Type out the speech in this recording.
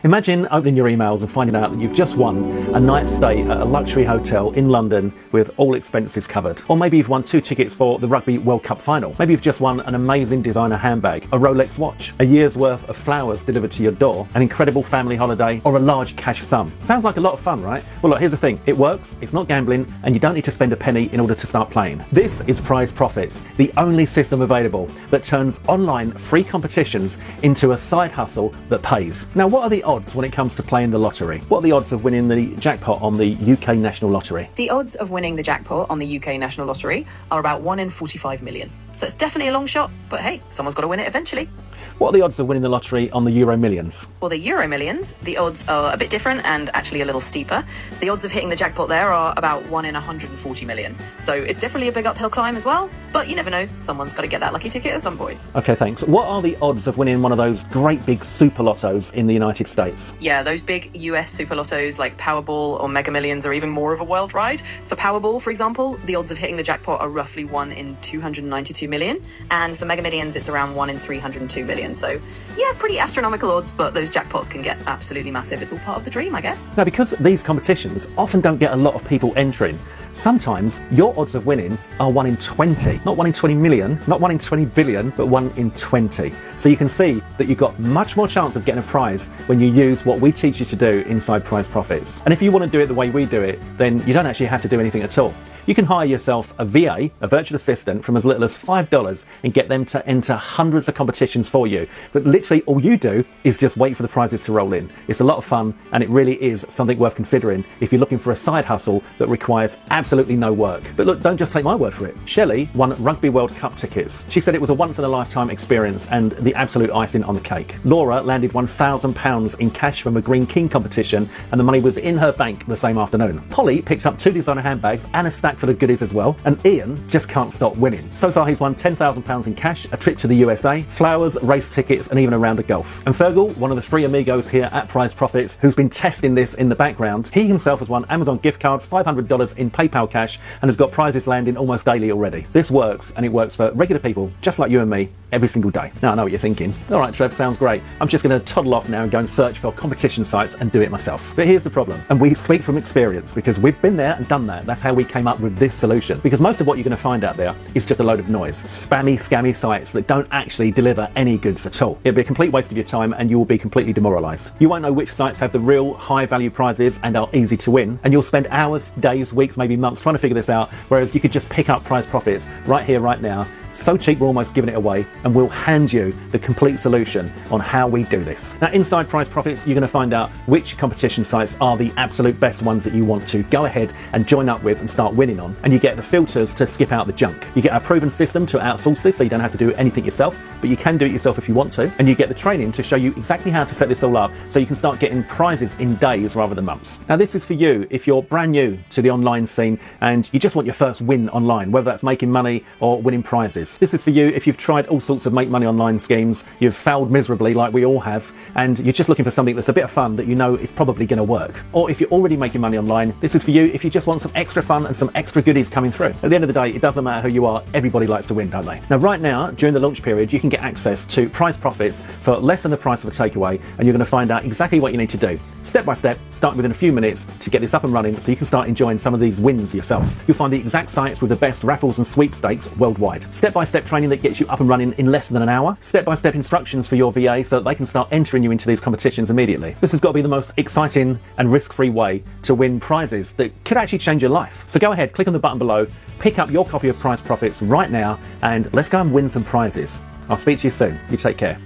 Imagine opening your emails and finding out that you've just won a night's stay at a luxury hotel in London with all expenses covered. Or maybe you've won 2 tickets for the Rugby World Cup final. Maybe you've just won an amazing designer handbag, a Rolex watch, a year's worth of flowers delivered to your door, an incredible family holiday, or a large cash sum. Sounds like a lot of fun, right? Well, look, here's the thing. It works, it's not gambling, and you don't need to spend a penny in order to start playing. This is Prize Profits, the only system available that turns online free competitions into a side hustle that pays. Now, what are the odds when it comes to playing the lottery? What are the odds of winning the jackpot on the UK National Lottery? The odds of winning the jackpot on the UK National Lottery are about 1 in 45 million. So it's definitely a long shot, but hey, someone's got to win it eventually. What are the odds of winning the lottery on the Euro Millions? For the Euro Millions, the odds are a bit different and actually a little steeper. The odds of hitting the jackpot there are about 1 in 140 million. So it's definitely a big uphill climb as well, but you never know, someone's got to get that lucky ticket at some point. Okay, thanks. What are the odds of winning one of those great big super lottos in the United States? Yeah, those big US super lottos like Powerball or Mega Millions are even more of a wild ride. For Powerball, for example, the odds of hitting the jackpot are roughly 1 in 292 million. And for Mega Millions, it's around 1 in 302 million. So yeah, pretty astronomical odds, but those jackpots can get absolutely massive. It's all part of the dream, I guess. Now, because these competitions often don't get a lot of people entering, sometimes your odds of winning are 1 in 20. Not 1 in 20 million, not 1 in 20 billion, but 1 in 20. So you can see that you've got much more chance of getting a prize when you use what we teach you to do inside Prize Profits. And if you want to do it the way we do it, then you don't actually have to do anything at all. You can hire yourself a VA, a virtual assistant, from as little as $5 and get them to enter hundreds of competitions for you. But literally all you do is just wait for the prizes to roll in. It's a lot of fun, and it really is something worth considering if you're looking for a side hustle that requires absolutely no work. But look, don't just take my word for it. Shelley won Rugby World Cup tickets. She said it was a once-in-a-lifetime experience and the absolute icing on the cake. Laura landed £1,000 in cash from a Green King competition, and the money was in her bank the same afternoon. Polly picked up 2 designer handbags and a stack for the goodies as well, and Ian just can't stop winning. So far he's won £10,000 in cash, a trip to the USA, flowers, race tickets, and even a round of golf. And Fergal, one of the 3 amigos here at Prize Profits, who's been testing this in the background, he himself has won Amazon gift cards, $500 in PayPal cash, and has got prizes landing almost daily already. This works, and it works for regular people just like you and me every single day. Now I know what you're thinking. Alright Trev, sounds great. I'm just going to toddle off now and go and search for competition sites and do it myself. But here's the problem, and we speak from experience because we've been there and done that. That's how we came up with this solution, because most of what you're going to find out there is just a load of noise. Spammy, scammy sites that don't actually deliver any goods at all. It'll be a complete waste of your time and you will be completely demoralised. You won't know which sites have the real high value prizes and are easy to win, and you'll spend hours, days, weeks, maybe months trying to figure this out, whereas you could just pick up Prize Profits right here, right now. So cheap we're almost giving it away, and we'll hand you the complete solution on how we do this. Now inside Prize Profits you're going to find out which competition sites are the absolute best ones that you want to go ahead and join up with and start winning on, and you get the filters to skip out the junk. You get a proven system to outsource this so you don't have to do anything yourself, but you can do it yourself if you want to, and you get the training to show you exactly how to set this all up so you can start getting prizes in days rather than months. Now this is for you if you're brand new to the online scene and you just want your first win online, whether that's making money or winning prizes. This is for you if you've tried all sorts of make money online schemes, you've failed miserably like we all have, and you're just looking for something that's a bit of fun that you know is probably going to work. Or if you're already making money online, this is for you if you just want some extra fun and some extra goodies coming through. At the end of the day, it doesn't matter who you are, everybody likes to win, don't they? Now right now, during the launch period, you can get access to Prize Profits for less than the price of a takeaway, and you're going to find out exactly what you need to do. Step by step, starting within a few minutes to get this up and running so you can start enjoying some of these wins yourself. You'll find the exact sites with the best raffles and sweepstakes worldwide. Step-by-step training that gets you up and running in less than an hour. Step-by-step instructions for your VA so that they can start entering you into these competitions immediately. This has got to be the most exciting and risk-free way to win prizes that could actually change your life. So go ahead, click on the button below, pick up your copy of Prize Profits right now, and let's go and win some prizes. I'll speak to you soon. You take care.